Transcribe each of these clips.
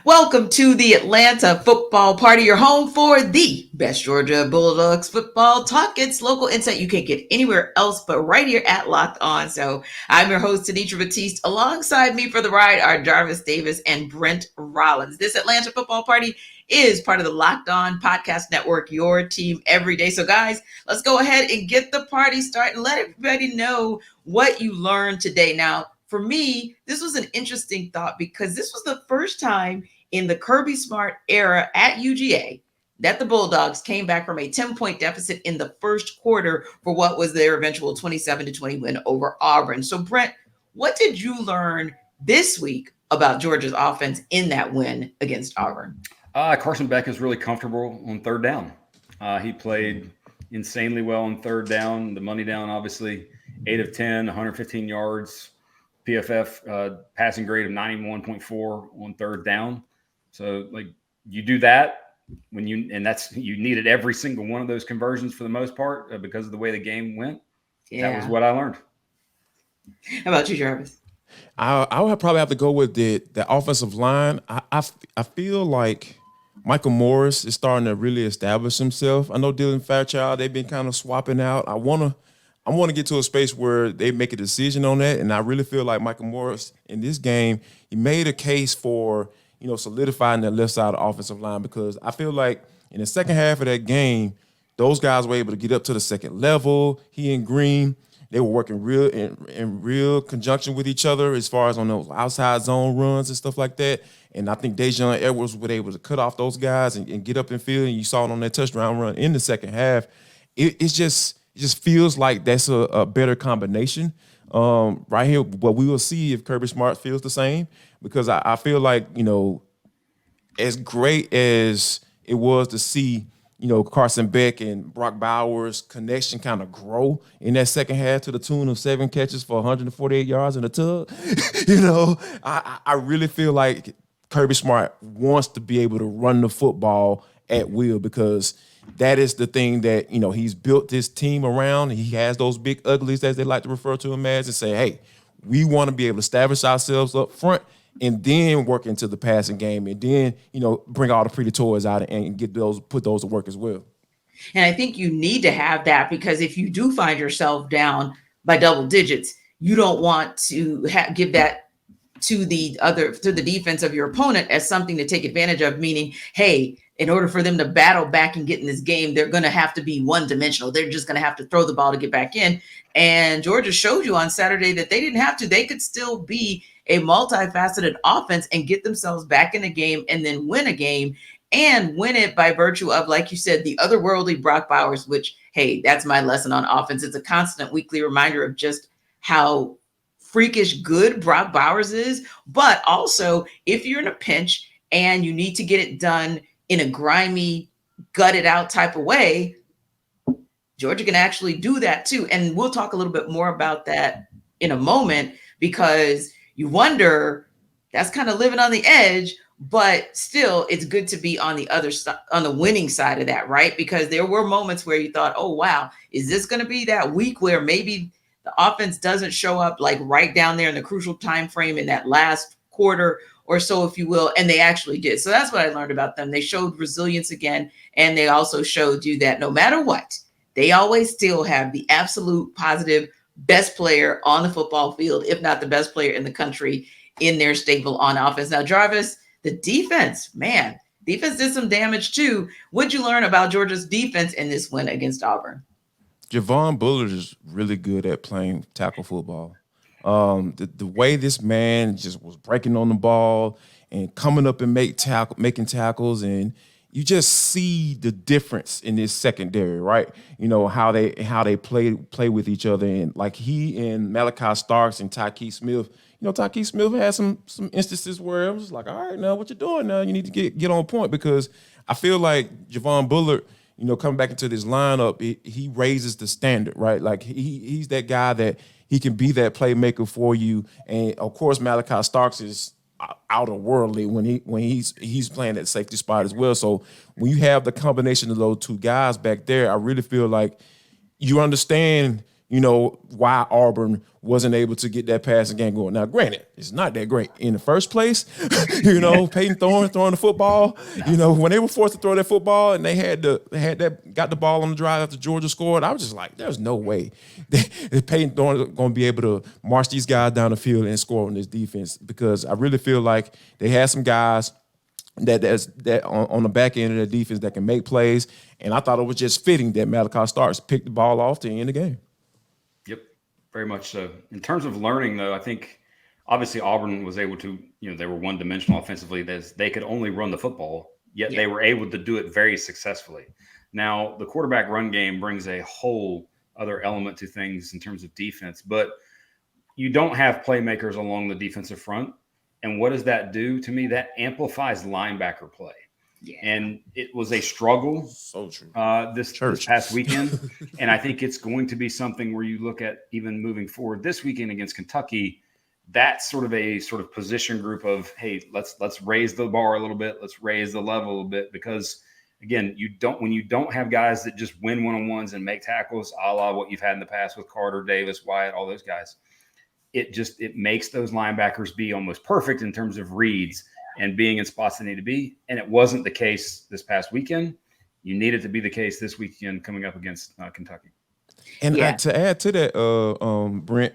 Welcome to the Atlanta Football Party, your home for the best Georgia Bulldogs football talk. It's local insight you can't get anywhere else but right here at Locked On. So I'm your host, Tenitra Batiste. Alongside me for the ride are Jarvis Davis and Brent Rollins. This Atlanta Football Party is part of the Locked On Podcast Network, your team every day. So guys, let's go ahead and get the party started and let everybody know what you learned today. Now, for me, this was an interesting thought because this was the first time in the Kirby Smart era at UGA that the Bulldogs came back from a 10-point deficit in the first quarter for what was their eventual 27-20 win over Auburn. So, Brent, what did you learn this week about Georgia's offense in that win against Auburn? Carson Beck is really comfortable on third down. He played insanely well on third down. The money down, obviously, 8 of 10, 115 yards. PFF passing grade of 91.4 on third down. So, you do that when you needed every single one of those conversions for the most part because of the way the game went. Yeah. That was what I learned. How about you, Jarvis? I would probably have to go with the offensive line. I feel like Michael Morris is starting to really establish himself. I know Dylan Fairchild, they've been kind of swapping out. I want to get to a space where they make a decision on that, and I really feel like Michael Morris in this game, he made a case for, solidifying the left side of the offensive line, because I feel like in the second half of that game, those guys were able to get up to the second level. He and Green, they were working in real conjunction with each other as far as on those outside zone runs and stuff like that. And I think Dejon Edwards was able to cut off those guys and get up in field, and you saw it on that touchdown run in the second half. It just feels like that's a better combination right here. But we will see if Kirby Smart feels the same, because I feel like, as great as it was to see, Carson Beck and Brock Bowers' connection kind of grow in that second half to the tune of 7 catches for 148 yards in a tug. I really feel like Kirby Smart wants to be able to run the football at will, because that is the thing that, he's built this team around. He has those big uglies, as they like to refer to them as, and say, hey, we want to be able to establish ourselves up front and then work into the passing game, and then, bring all the pretty toys out and put those to work as well. And I think you need to have that, because if you do find yourself down by double digits, you don't want to give that to the defense of your opponent as something to take advantage of, meaning, hey, in order for them to battle back and get in this game, they're going to have to be one-dimensional. They're just going to have to throw the ball to get back in. And Georgia showed you on Saturday that they didn't have to. They could still be a multifaceted offense and get themselves back in the game and then win a game, and win it by virtue of, like you said, the otherworldly Brock Bowers, which, hey, that's my lesson on offense. It's a constant weekly reminder of just how freakish good Brock Bowers is. But also, if you're in a pinch and you need to get it done in a grimy, gutted out type of way, Georgia can actually do that too. And we'll talk a little bit more about that in a moment, because you wonder, that's kind of living on the edge, but still it's good to be on the other side, on the winning side of that, right? Because there were moments where you thought, oh, wow, is this going to be that week where maybe the offense doesn't show up like right down there in the crucial time frame in that last quarter or so, if you will, and they actually did. So that's what I learned about them. They showed resilience again, and they also showed you that no matter what, they always still have the absolute positive best player on the football field, if not the best player in the country, in their stable on offense. Now, Jarvis, the defense did some damage too. What'd you learn about Georgia's defense in this win against Auburn? Javon Bullard is really good at playing tackle football. The way this man just was breaking on the ball and coming up and making tackles, and you just see the difference in this secondary, right? How they play with each other, and like he and Malachi Starks and Tyke Smith. Tyke Smith had some instances where it was like, all right, now what you doing now? You need to get on point, because I feel like Javon Bullard, coming back into this lineup, he raises the standard, right? Like he's that guy that he can be that playmaker for you. And of course, Malachi Starks is outerworldly when he's playing that safety spot as well. So when you have the combination of those two guys back there, I really feel like you understand why Auburn wasn't able to get that passing game going. Now, granted, it's not that great in the first place. Peyton Thorne throwing the football. When they were forced to throw that football and they got the ball on the drive after Georgia scored, I was just like, there's no way that Peyton Thorne is going to be able to march these guys down the field and score on this defense, because I really feel like they had some guys that on the back end of the defense that can make plays, and I thought it was just fitting that Malachi Starks picked the ball off to end the game. Yep, very much so. In terms of learning, though, I think obviously Auburn was able to, they were one-dimensional offensively. They could only run the football, yet they were able to do it very successfully. Now, the quarterback run game brings a whole other element to things in terms of defense, but you don't have playmakers along the defensive front. And what does that do to me? That amplifies linebacker play. Yeah. And it was a struggle this past weekend. And I think it's going to be something where you look at even moving forward this weekend against Kentucky. That's sort of position group of, hey, let's raise the bar a little bit. Let's raise the level a little bit, because again, when you don't have guys that just win one-on-ones and make tackles, a la what you've had in the past with Carter, Davis, Wyatt, all those guys, it makes those linebackers be almost perfect in terms of reads and being in spots they need to be. And it wasn't the case this past weekend. You need it to be the case this weekend coming up against Kentucky. And to add to that, Brent,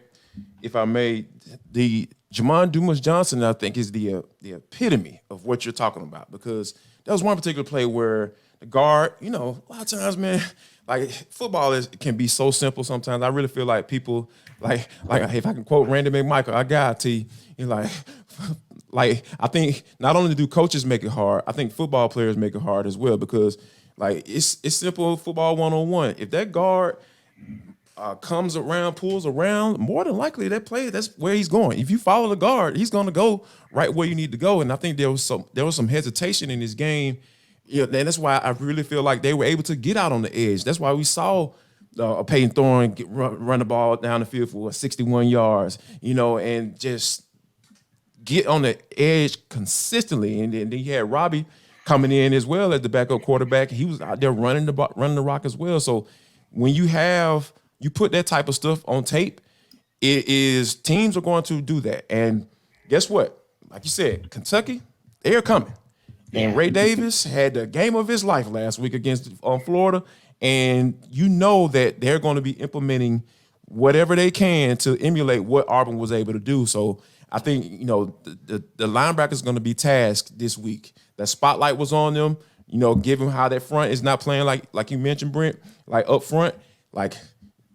if I may, the Jamon Dumas-Johnson, I think, is the epitome of what you're talking about, because there was one particular play where the guard, a lot of times, man, like football can be so simple sometimes. I really feel like people, like if I can quote Randy McMichael, I got to, like I think not only do coaches make it hard, I think football players make it hard as well, because like it's simple football 1-on-1. If that guard comes around, pulls around, more than likely that's where he's going. If you follow the guard, he's going to go right where you need to go. And I think there was some hesitation in this game. And that's why I really feel like they were able to get out on the edge. That's why we saw Peyton Thorne run the ball down the field for 61 yards, and just get on the edge consistently. And then you had Robbie coming in as well as the backup quarterback. He was out there running the rock as well. So when you put that type of stuff on tape, teams are going to do that. And guess what? Like you said, Kentucky, they're coming. And Ray Davis had the game of his life last week against Florida. And that they're going to be implementing whatever they can to emulate what Auburn was able to do. So I think, the linebackers are going to be tasked this week. That spotlight was on them, given how that front is not playing like you mentioned, Brent, like up front. Like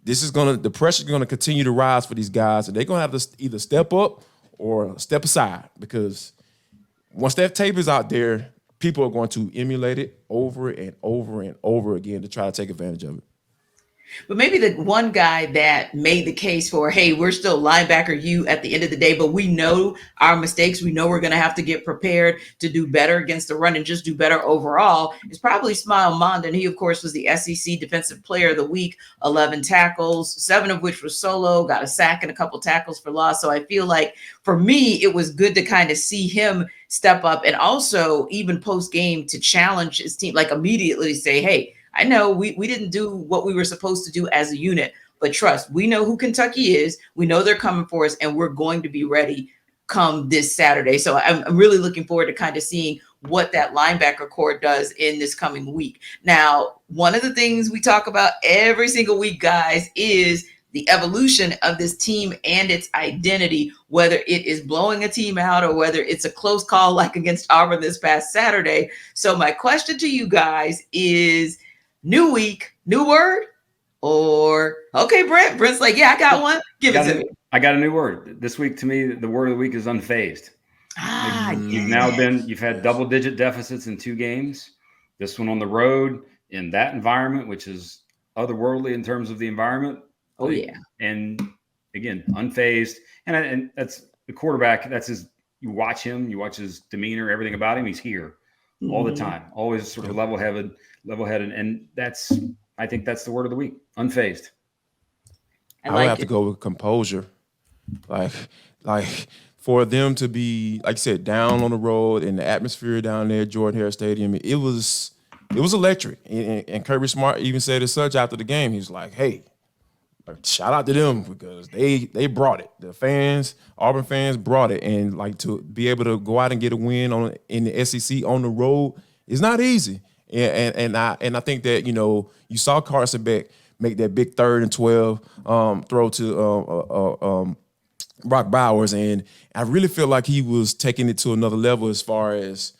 the pressure is going to continue to rise for these guys. And they're going to have to either step up or step aside, because once that tape is out there, people are going to emulate it over and over and over again to try to take advantage of it. But maybe the one guy that made the case for, hey, we're still linebacker you at the end of the day, but we know our mistakes. We know we're going to have to get prepared to do better against the run and just do better overall, is probably Smile Mondon. He, of course, was the SEC Defensive Player of the Week, 11 tackles, 7 of which was solo, got a sack and a couple tackles for loss. So I feel like for me, it was good to kind of see him step up, and also even post game to challenge his team, like immediately say, hey, I know we didn't do what we were supposed to do as a unit, but trust, we know who Kentucky is. We know they're coming for us, and we're going to be ready come this Saturday. So I'm really looking forward to kind of seeing what that linebacker core does in this coming week. Now, one of the things we talk about every single week, guys, is the evolution of this team and its identity, whether it is blowing a team out or whether it's a close call like against Auburn this past Saturday. So my question to you guys is, new week, new word? Or, okay, Brent's like, yeah, I got one. Give it to me. I got a new word. This week, to me, the word of the week is unfazed. You've had double-digit deficits in 2 games. This one on the road in that environment, which is otherworldly in terms of the environment. Oh, yeah. And, again, unfazed. And that's the quarterback. That's his – you watch him. You watch his demeanor, everything about him. He's here all the time, always sort of level-headed. And I think that's the word of the week, unfazed. I would have to go with composure. Like for them to be, like you said, down on the road in the atmosphere down there at Jordan Hare Stadium, it was electric. And Kirby Smart even said as such after the game. He was like, hey, shout out to them because they brought it. The fans, Auburn fans brought it, and like to be able to go out and get a win in the SEC on the road is not easy. And I think that you saw Carson Beck make that big 3rd and 12 throw to Brock Bowers, and I really feel like he was taking it to another level as far as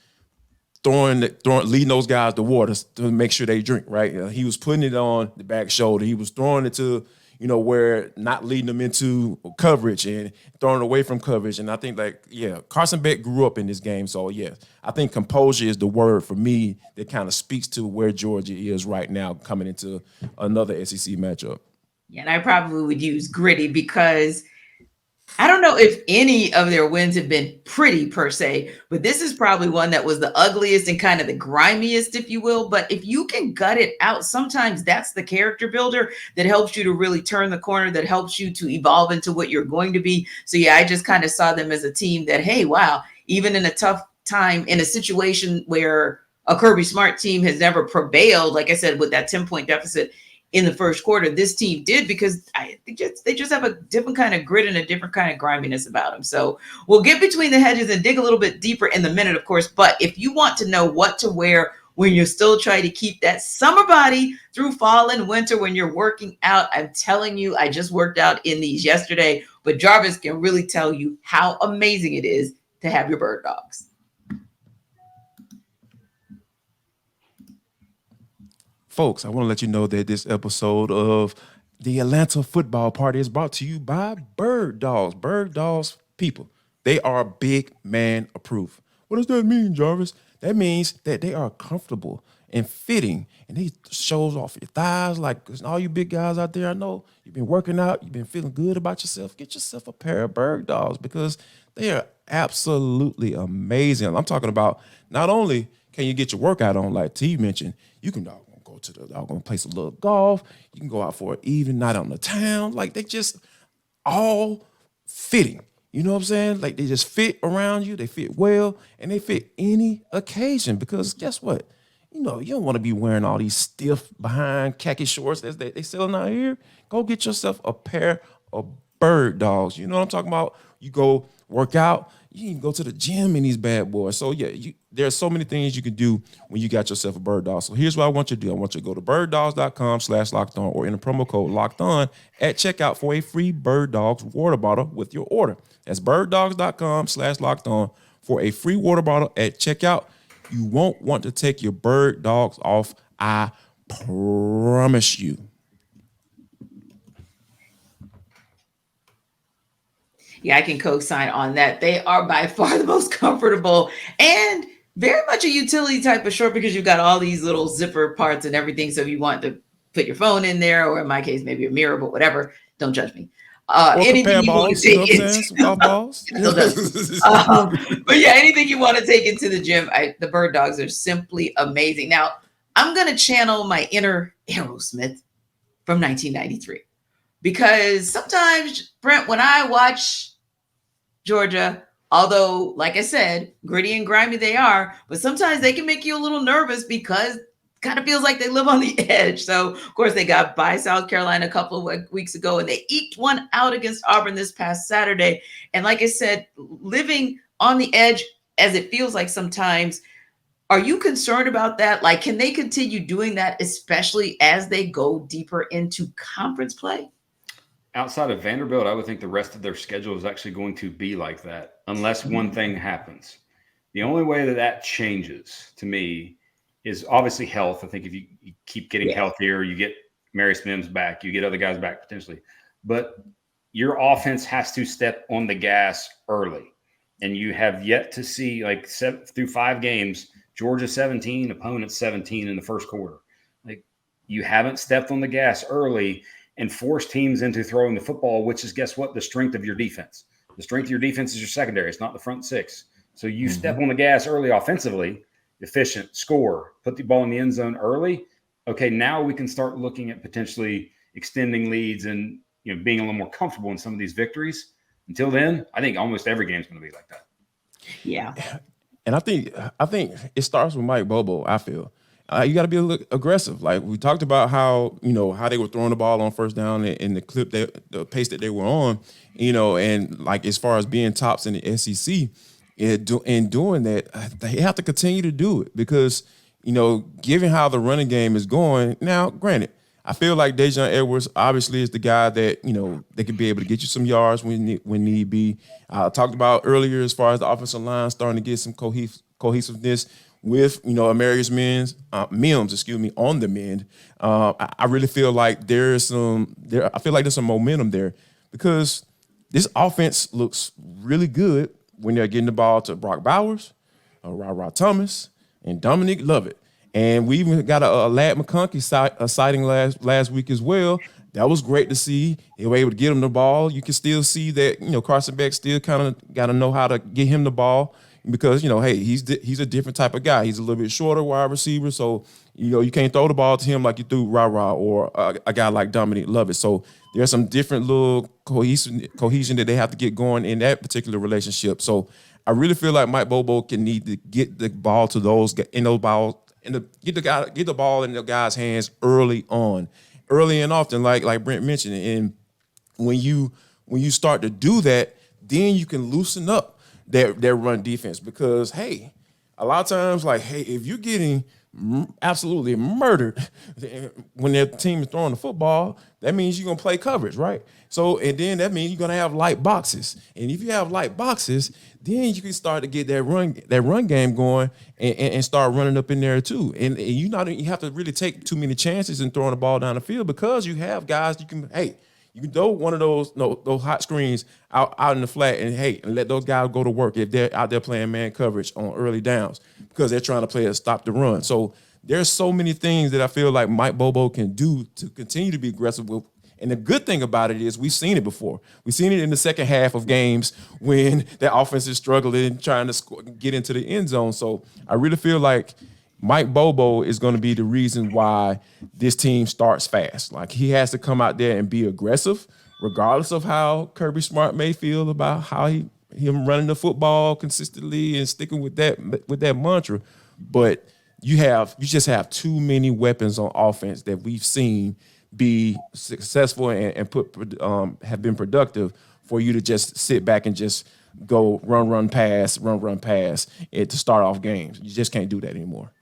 leading those guys to water to make sure they drink, right? He was putting it on the back shoulder. He was throwing it to, where not leading them into coverage and throwing it away from coverage. And I think Carson Beck grew up in this game. So I think composure is the word for me that kind of speaks to where Georgia is right now coming into another SEC matchup. Yeah, and I probably would use gritty because I don't know if any of their wins have been pretty per se, but this is probably one that was the ugliest and kind of the grimiest, if you will. But if you can gut it out, sometimes that's the character builder that helps you to really turn the corner, that helps you to evolve into what you're going to be. So I just kind of saw them as a team that, hey, wow, even in a tough time, in a situation where a Kirby Smart team has never prevailed, like I said, with that 10-point deficit in the first quarter, this team did, because they just have a different kind of grit and a different kind of griminess about them. So we'll get between the hedges and dig a little bit deeper in the minute, of course. But if you want to know what to wear when you're still trying to keep that summer body through fall and winter when you're working out, I'm telling you, I just worked out in these yesterday, but Jarvis can really tell you how amazing it is to have your bird dogs. Folks, I want to let you know that this episode of the Atlanta Football Party is brought to you by Bird Dogs. Bird Dogs people, they are big man approved. What does that mean, Jarvis? That means that they are comfortable and fitting, and they shows off your thighs. Like all you big guys out there, I know you've been working out, you've been feeling good about yourself. Get yourself a pair of Bird Dogs because they are absolutely amazing. I'm talking about not only can you get your workout on, like T mentioned, you can go to the doggone place a little golf. You can go out for an evening night on the town. Like they just all fitting. You know what I'm saying? Like they just fit around you. They fit well, and they fit any occasion. Because guess what? You don't want to be wearing all these stiff behind khaki shorts that they selling out here. Go get yourself a pair of Bird Dogs. You know what I'm talking about? You go work out. You can go to the gym in these bad boys. So there are so many things you can do when you got yourself a Bird Dog. So here's what I want you to do. I want you to go to birddogs.com/lockedon or enter promo code locked on at checkout for a free Bird Dogs water bottle with your order. That's birddogs.com/locked on for a free water bottle at checkout. You won't want to take your Bird Dogs off. I promise you. Yeah, I can co-sign on that. They are by far the most comfortable and very much a utility type of short because you've got all these little zipper parts and everything. So if you want to put your phone in there, or in my case, maybe a mirror, but whatever, don't judge me. Anything you want to take into golf balls. But anything you want to take into the gym, the Bird Dogs are simply amazing. Now, I'm going to channel my inner Aerosmith from 1993 because sometimes, Brent, when I watch Georgia, although, like I said, gritty and grimy they are, but sometimes they can make you a little nervous because it kind of feels like they live on the edge. So, of course, they got by South Carolina a couple of weeks ago, and they eked one out against Auburn this past Saturday. And like I said, living on the edge, as it feels like sometimes, are you concerned about that? Like, can they continue doing that, especially as they go deeper into conference play? Outside of Vanderbilt, I would think the rest of their schedule is actually going to be like that unless one thing happens. The only way that changes to me is obviously health. I think if you keep getting healthier, you get Marius Mims back, you get other guys back potentially. But your offense has to step on the gas early. And you have yet to see, like, through 5 games, Georgia 17, opponent 17 in the first quarter. Like, you haven't stepped on the gas early and force teams into throwing the football, which is, guess what, the strength of your defense. The strength of your defense is your secondary. It's not the front 6. So you step on the gas early offensively, efficient, score, put the ball in the end zone early. Okay, now we can start looking at potentially extending leads and being a little more comfortable in some of these victories. Until then, I think almost every game is going to be like that. Yeah. And I think it starts with Mike Bobo, I feel. you got to be a little aggressive. Like we talked about how, how they were throwing the ball on first down and the the pace that they were on, and like as far as being tops in the SEC, in doing that, they have to continue to do it because, given how the running game is going now, granted, I feel like Dejon Edwards obviously is the guy that, they could be able to get you some yards when need be. I talked about earlier as far as the offensive line starting to get some cohesiveness with, Amarius Mims, on the mend. I really feel like I feel like there's some momentum there because this offense looks really good when they're getting the ball to Brock Bowers, Ra Thomas, and Dominique Lovett. And we even got a Lad McConkey sighting last week as well. That was great to see. They were able to get him the ball. You can still see that, Carson Beck still kind of got to know how to get him the ball because, hey, he's a different type of guy. He's a little bit shorter wide receiver. So, you can't throw the ball to him like you threw Ra or a guy like Dominique Lovett. So there's some different little cohesion that they have to get going in that particular relationship. So I really feel like Mike Bobo can need to get the ball to get the ball in the guy's hands early and often, like Brent mentioned. And when you start to do that, then you can loosen up their run defense because, hey, a lot of times, if you're getting absolutely murdered when their team is throwing the football, that means you're going to play coverage, right? So, and then that means you're going to have light boxes. And if you have light boxes, then you can start to get that run game going and start running up in there too. And you have to really take too many chances in throwing the ball down the field because you have guys you can throw one of those hot screens out in the flat and let those guys go to work if they're out there playing man coverage on early downs because they're trying to play a stop the run. So there's so many things that I feel like Mike Bobo can do to continue to be aggressive with. And the good thing about it is we've seen it before. We've seen it in the second half of games when the offense is struggling trying to get into the end zone. So I really feel like Mike Bobo is going to be the reason why this team starts fast. Like he has to come out there and be aggressive, regardless of how Kirby Smart may feel about how him running the football consistently and sticking with that mantra. But you just have too many weapons on offense that we've seen be successful and have been productive for you to just sit back and just go run pass to start off games. You just can't do that anymore.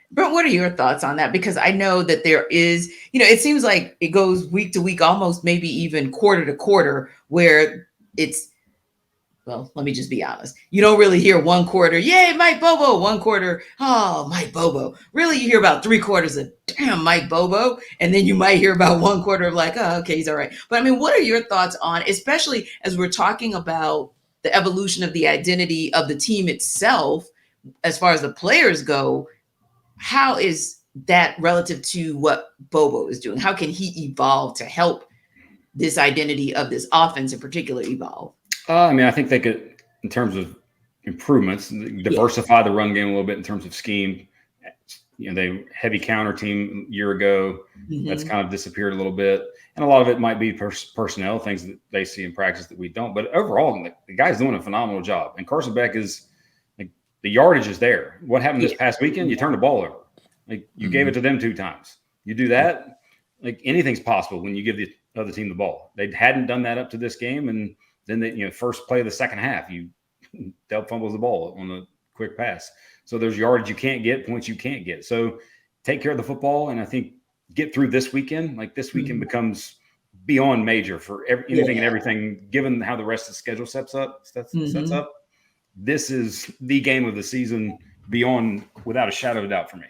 Brent, what are your thoughts on that? Because I know that there is, it seems like it goes week to week, almost maybe even quarter to quarter, where it's, well, let me just be honest. You don't really hear one quarter, yay, Mike Bobo, one quarter, oh, Mike Bobo. Really, you hear about 3 quarters of, damn, Mike Bobo. And then you might hear about 1 quarter of like, oh, okay, he's all right. But I mean, what are your thoughts on, especially as we're talking about the evolution of the identity of the team itself, as far as the players go, how is that relative to what Bobo is doing? How can he evolve to help this identity of this offense in particular evolve? I think they could, in terms of improvements, diversify the run game a little bit in terms of scheme. They heavy counter team a year ago. Mm-hmm. That's kind of disappeared a little bit. And a lot of it might be personnel, things that they see in practice that we don't. But overall, the guy's doing a phenomenal job. And Carson Beck is the yardage is there. What happened this past weekend? You turned the ball over. You gave it to them 2 times. You do that, anything's possible when you give the other team the ball. They hadn't done that up to this game, and then they, first play of the second half, Delp fumbles the ball on the quick pass. So there's yardage you can't get, points you can't get. So take care of the football, and I think get through this weekend. This weekend becomes beyond major for anything and everything, given how the rest of the schedule sets up. This is the game of the season beyond, without a shadow of a doubt for me.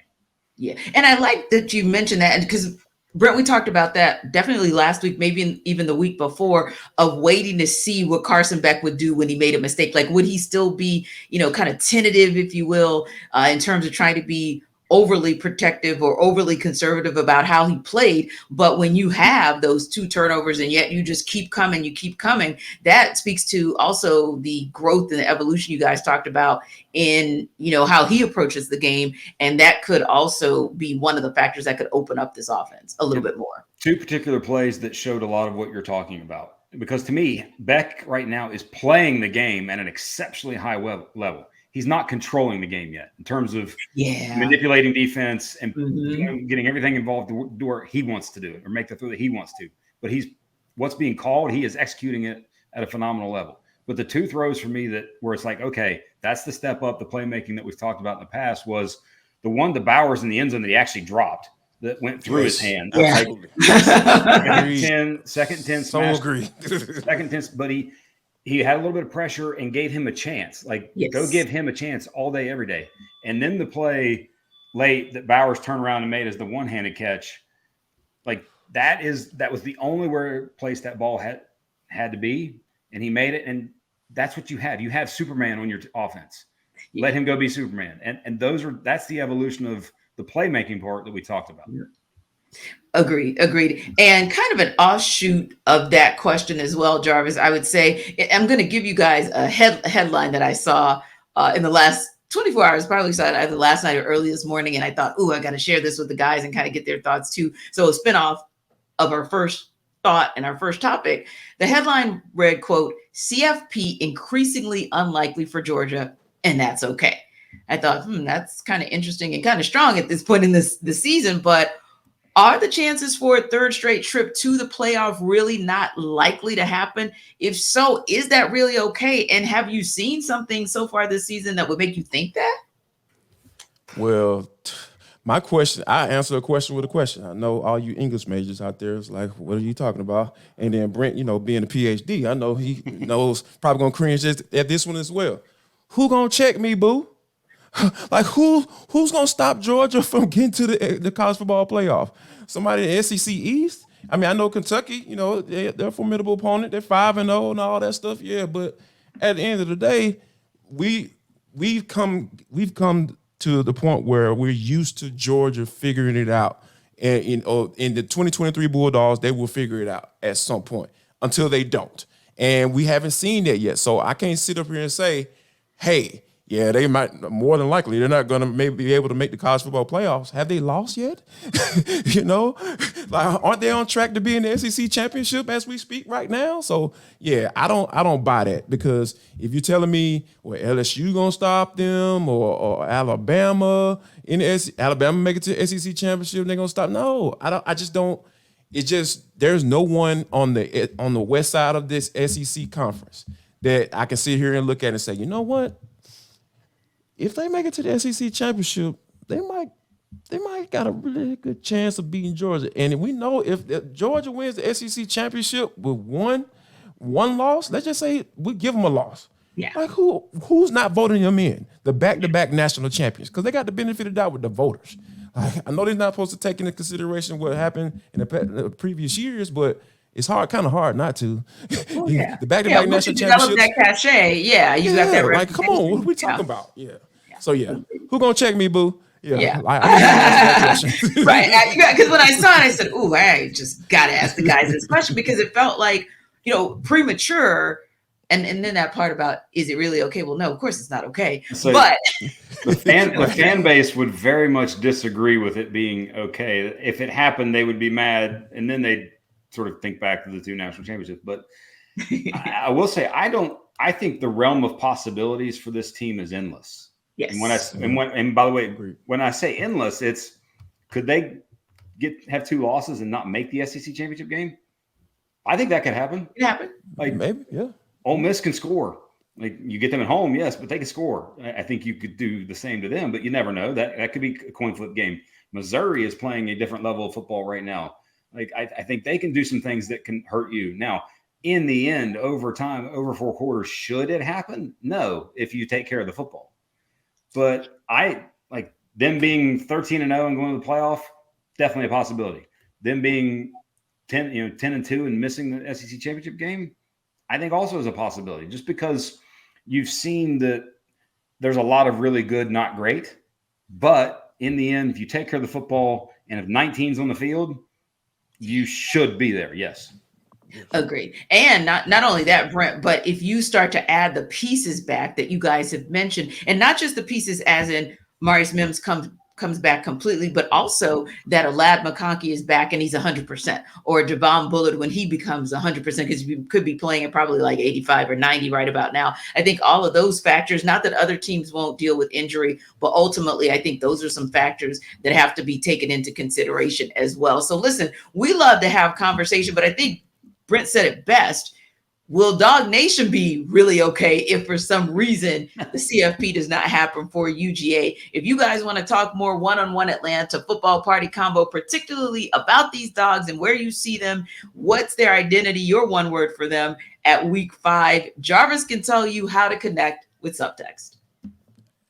Yeah. And I like that you mentioned that because Brent, we talked about that definitely last week, maybe even the week before, of waiting to see what Carson Beck would do when he made a mistake. Would he still be, kind of tentative, if you will, in terms of trying to be overly protective or overly conservative about how he played? But when you have those 2 turnovers and yet you just keep coming, that speaks to also the growth and the evolution you guys talked about in, how he approaches the game. And that could also be one of the factors that could open up this offense a little bit more. 2 particular plays that showed a lot of what you're talking about. Because to me, Beck right now is playing the game at an exceptionally high level. he's not controlling the game yet in terms of Yeah. manipulating defense and Mhm. getting everything involved to where he wants to do it or make the throw that he wants to. But what's being called, he is executing it at a phenomenal level. But the two throws for me where it's like, okay, that's the step up, the playmaking that we've talked about in the past was the one to Bowers in the end zone that he actually dropped that went through his hand. Yeah. Like, second and 10 So smash. agree. Second 10, but he had a little bit of pressure and gave him a chance. Like, go give him a chance all day, every day. And then the play late that Bowers turned around and made as the one-handed catch, like that was the only place that ball had to be, and he made it. And that's what you have. You have Superman on your offense. Let him go be Superman. And that's the evolution of the playmaking part that we talked about. Agreed. And kind of an offshoot of that question as well, Jarvis, I would say, I'm going to give you guys a headline that I saw in the last 24 hours, probably saw it either last night or early this morning. And I thought, I got to share this with the guys and kind of get their thoughts too. So a spinoff of our first thought and our first topic. The headline read, quote, CFP increasingly unlikely for Georgia, and that's okay. I thought, that's kind of interesting and kind of strong at this point in the season, but are the chances for a third straight trip to the playoff really not likely to happen? If so, is that really okay? And have you seen something so far this season that would make you think that? Well, my question, I answer a question with a question. I know all you English majors out there is like, what are you talking about? And then Brent, being a PhD, I know he knows probably going to cringe at this one as well. Who going to check me, boo? Like who's gonna stop Georgia from getting to the college football playoff? Somebody in the SEC East? I mean, I know Kentucky. They're a formidable opponent. They're 5-0 and all that stuff. Yeah, but at the end of the day, we've come to the point where we're used to Georgia figuring it out. And in the 2023 Bulldogs, they will figure it out at some point until they don't. And we haven't seen that yet. So I can't sit up here and say, hey. Yeah, they might, more than likely, they're not going to maybe be able to make the college football playoffs. Have they lost yet? Like, aren't they on track to be in the SEC championship as we speak right now? So, yeah, I don't buy that, because if you're telling me, well, LSU going to stop them or Alabama Alabama make it to the SEC championship, they're going to stop. No, I just don't. It's just, there's no one on the west side of this SEC conference that I can sit here and look at and say, you know what? If they make it to the SEC championship, they might got a really good chance of beating Georgia. And we know if Georgia wins the SEC championship with one loss, let's just say we give them a loss. Yeah. Like who's not voting them in? The back-to-back national champions, because they got the benefit of the doubt with the voters. I know they're not supposed to take into consideration what happened in the previous years, but it's kind of hard not to. Oh, yeah. The back-to-back national championships. championships. That cachet. Yeah, you got that. Like, come on, what are we talking about? Yeah. So, Yeah. Who gonna check me, boo? Yeah. I ask that question. Right. Because when I saw it, I said, I just got to ask the guys this question, because it felt like, premature. And then that part about, is it really okay? Well, no, of course it's not okay. So but the fan base would very much disagree with it being okay. If it happened, they would be mad, and then they'd sort of think back to the two national championships. But I will say, I think the realm of possibilities for this team is endless. Yes. And by the way, when I say endless, it's, could they have two losses and not make the SEC championship game? I think that could happen. It happened. Like, maybe, yeah. Ole Miss can score. Like, you get them at home, yes, but they can score. I think you could do the same to them, but you never know. That could be a coin flip game. Missouri is playing a different level of football right now. Like, I think they can do some things that can hurt you. Now, in the end, over time, over 4 quarters, should it happen? No, if you take care of the football. But I like them being 13-0 and going to the playoff, definitely a possibility. Them being 10-2 and missing the SEC championship game, I think also is a possibility. Just because you've seen that there's a lot of really good, not great. But in the end, if you take care of the football and if 19's on the field, you should be there. Yes. Agreed. And not only that, Brent, but if you start to add the pieces back that you guys have mentioned, and not just the pieces as in Marius Mims comes back completely, but also that Alad McConkey is back and he's 100%, or Javon Bullard when he becomes 100%, because you could be playing at probably like 85 or 90 right about now. I think all of those factors, not that other teams won't deal with injury, but ultimately I think those are some factors that have to be taken into consideration as well. So listen, we love to have conversation, but I think Brent said it best. Will Dog Nation be really okay if for some reason the CFP does not happen for UGA? If you guys want to talk more one-on-one Atlanta football party combo, particularly about these dogs and where you see them, what's their identity, your one word for them at week 5, Jarvis can tell you how to connect with Subtext.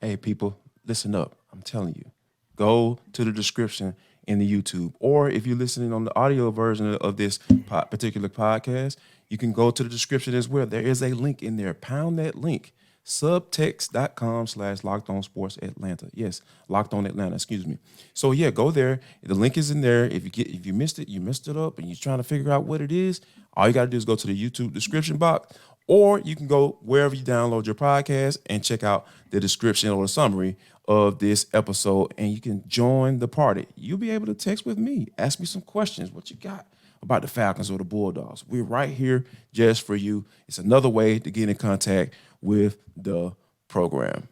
Hey, people, listen up. I'm telling you, go to the description in the YouTube, or if you're listening on the audio version of this particular podcast, you can go to the description as well. There is a link in there. Pound that link. Subtext.com/LockedOnSportsAtlanta. Yes, Locked On Atlanta, excuse me. So yeah, go there. The link is in there. If you missed it, you missed it up and you're trying to figure out what it is, all you got to do is go to the YouTube description box, or you can go wherever you download your podcast and check out the description or the summary of this episode, and you can join the party. You'll be able to text with me, ask me some questions, what you got about the Falcons or the Bulldogs. We're right here just for you. It's another way to get in contact with the program.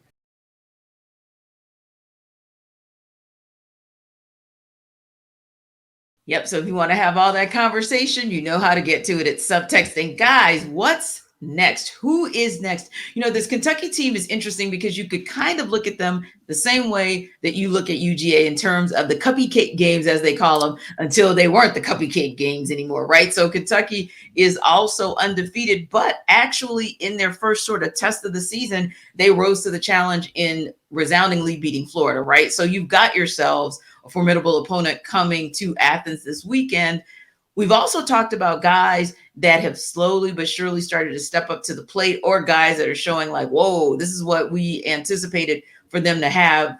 Yep. So if you want to have all that conversation, you know how to get to it at Subtext. And guys, what's next? Who is next? You know, this Kentucky team is interesting because you could kind of look at them the same way that you look at UGA in terms of the cupcake games, as they call them, until they weren't the cupcake games anymore, right? So Kentucky is also undefeated, but actually in their first sort of test of the season, they rose to the challenge in resoundingly beating Florida, right? So you've got yourselves a formidable opponent coming to Athens this weekend. We've also talked about guys that have slowly but surely started to step up to the plate, or guys that are showing like, whoa, this is what we anticipated for them to have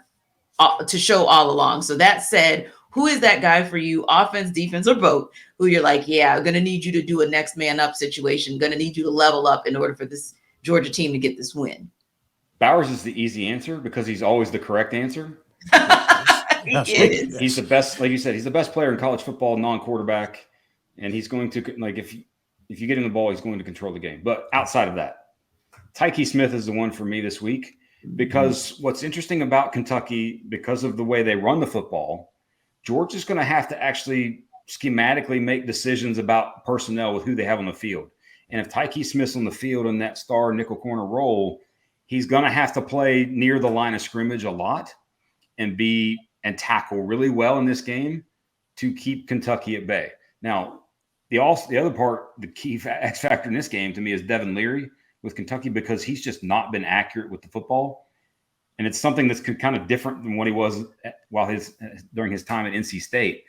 to show all along. So that said, who is that guy for you, offense, defense, or both, who you're like, yeah, I'm going to need you to do a next man up situation, going to need you to level up in order for this Georgia team to get this win? Bowers is the easy answer because he's always the correct answer. He's the best, like you said, he's the best player in college football, non-quarterback. And he's going to, like, if you get him the ball, he's going to control the game. But outside of that, Tyke Smith is the one for me this week, because what's interesting about Kentucky, because of the way they run the football, Georgia's going to have to actually schematically make decisions about personnel with who they have on the field. And if Tyke Smith's on the field in that star nickel corner role, he's going to have to play near the line of scrimmage a lot and tackle really well in this game to keep Kentucky at bay. Now, the other part, the key X factor in this game to me is Devin Leary with Kentucky, because he's just not been accurate with the football. And it's something that's kind of different than what he was during his time at NC State.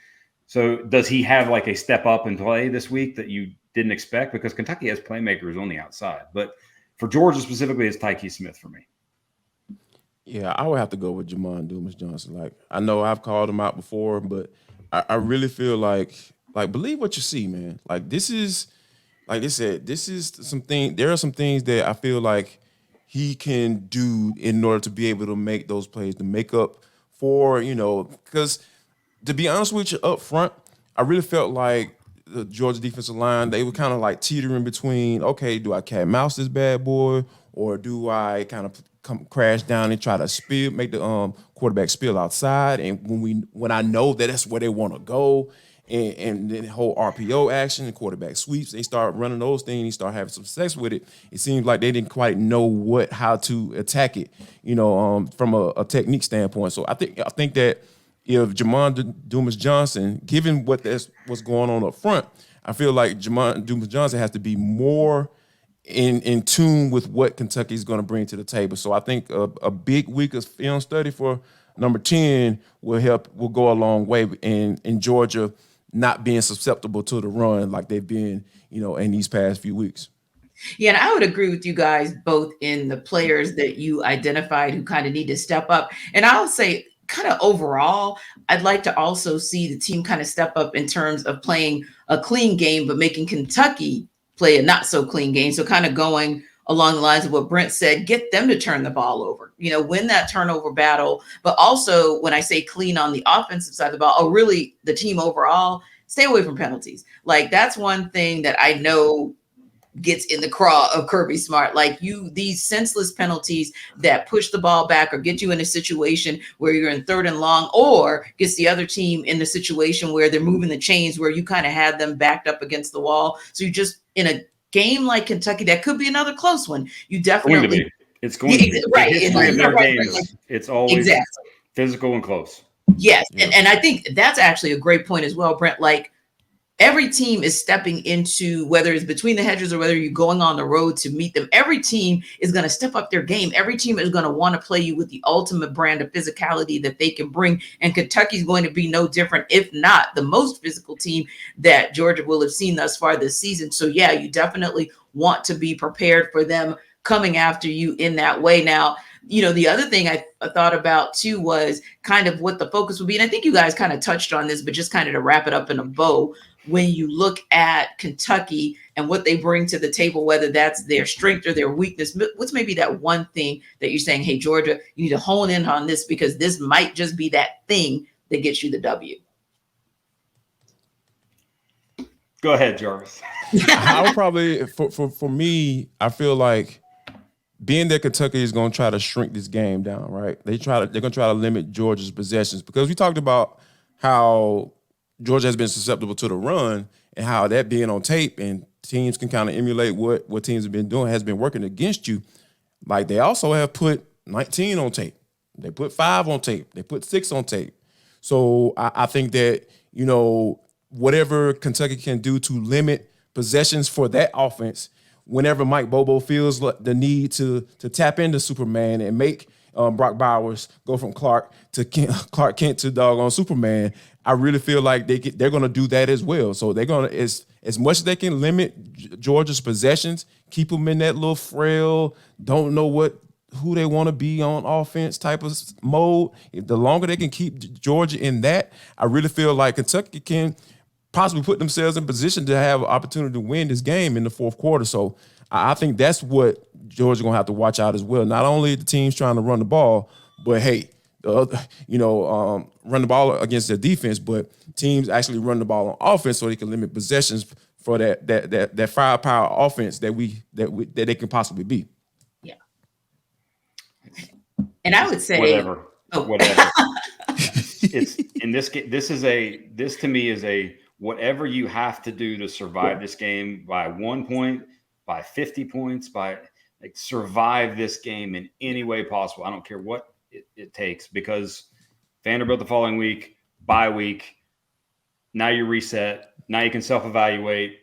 So does he have like a step up and play this week that you didn't expect? Because Kentucky has playmakers on the outside. But for Georgia specifically, it's Tyke Smith for me. Yeah, I would have to go with Jamon Dumas-Johnson. Like, I know I've called him out before, but I really feel like believe what you see, man. Like, this is, like they said, this is something. There are some things that I feel like he can do in order to be able to make those plays, to make up for, because to be honest with you, up front, I really felt like the Georgia defensive line, they were kind of like teetering between, okay, do I cat mouse this bad boy, or do I kind of crash down and try to make the quarterback spill outside? And when I know that that's where they want to go, and then the whole RPO action and quarterback sweeps, they start running those things, and start having some success with it. It seems like they didn't quite know how to attack it, from a technique standpoint. So I think that if Jamon Dumas-Johnson, given what's going on up front, I feel like Jamon Dumas-Johnson has to be more in tune with what Kentucky is going to bring to the table. So I think a big week of film study for number 10 will go a long way in Georgia not being susceptible to the run like they've been, in these past few weeks. Yeah, and I would agree with you guys both in the players that you identified who kind of need to step up. And I'll say, kind of overall, I'd like to also see the team kind of step up in terms of playing a clean game, but making Kentucky play a not so clean game. So kind of going along the lines of what Brent said, get them to turn the ball over, win that turnover battle. But also when I say clean on the offensive side of the ball, really the team overall, stay away from penalties. Like that's one thing that I know gets in the craw of Kirby Smart. Like these senseless penalties that push the ball back or get you in a situation where you're in 3rd and long, or gets the other team in the situation where they're moving the chains, where you kind of had them backed up against the wall. So you just, in a game like Kentucky, that could be another close one. You definitely. It's going to be. Right. The history of their games, it's always physical and close. Yes. Yeah. And I think that's actually a great point as well, Brent. Like, every team is stepping into, whether it's between the hedges or whether you're going on the road to meet them, every team is going to step up their game. Every team is going to want to play you with the ultimate brand of physicality that they can bring. And Kentucky's going to be no different, if not the most physical team that Georgia will have seen thus far this season. So yeah, you definitely want to be prepared for them coming after you in that way. Now, the other thing I thought about too was kind of what the focus would be. And I think you guys kind of touched on this, but just kind of to wrap it up in a bow, when you look at Kentucky and what they bring to the table, whether that's their strength or their weakness, what's maybe that one thing that you're saying, hey, Georgia, you need to hone in on this because this might just be that thing that gets you the W? Go ahead, Jarvis. I would probably, for me, I feel like being that Kentucky is going to try to shrink this game down, right? They're going to try to limit Georgia's possessions, because we talked about how Georgia has been susceptible to the run and how that being on tape and teams can kind of emulate what teams have been doing has been working against you. Like, they also have put 19 on tape. They put 5 on tape. They put 6 on tape. So I think that, whatever Kentucky can do to limit possessions for that offense, whenever Mike Bobo feels the need to tap into Superman and make Brock Bowers go from Clark Kent to doggone Superman, I really feel like they're going to do that as well. So they're going to, as much as they can limit Georgia's possessions, keep them in that little frail, don't know who they want to be on offense type of mode. The longer they can keep Georgia in that, I really feel like Kentucky can possibly put themselves in position to have an opportunity to win this game in the 4th quarter. So I think that's what Georgia's going to have to watch out as well. Not only the teams trying to run the ball, but hey, run the ball against their defense, but teams actually run the ball on offense so they can limit possessions for that firepower offense that they can possibly be. Yeah. And I would say whatever. It's in this game. This to me is a whatever you have to do to survive this game by 1 point, by 50 points, survive this game in any way possible. I don't care what it takes, because Vanderbilt the following week, bye week, now you're reset. Now you can self-evaluate.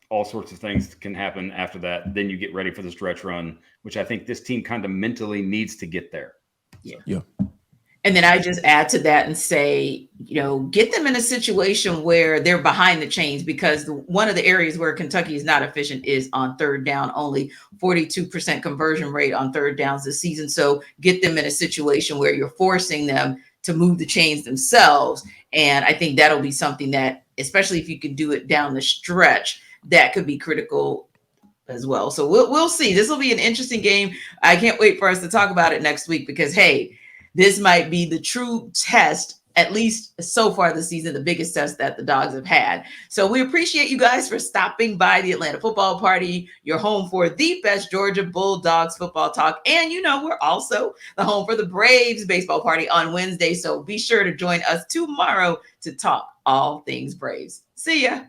All sorts of things can happen after that. Then you get ready for the stretch run, which I think this team kind of mentally needs to get there. Yeah. And then I just add to that and say, get them in a situation where they're behind the chains, because one of the areas where Kentucky is not efficient is on 3rd down, only 42% conversion rate on 3rd downs this season. So get them in a situation where you're forcing them to move the chains themselves. And I think that'll be something that, especially if you can do it down the stretch, that could be critical as well. So we'll see. This will be an interesting game. I can't wait for us to talk about it next week, because, hey, this might be the true test, at least so far this season, the biggest test that the Dogs have had. So we appreciate you guys for stopping by the Atlanta Football Party, your home for the best Georgia Bulldogs football talk. And, we're also the home for the Braves baseball party on Wednesday. So be sure to join us tomorrow to talk all things Braves. See ya.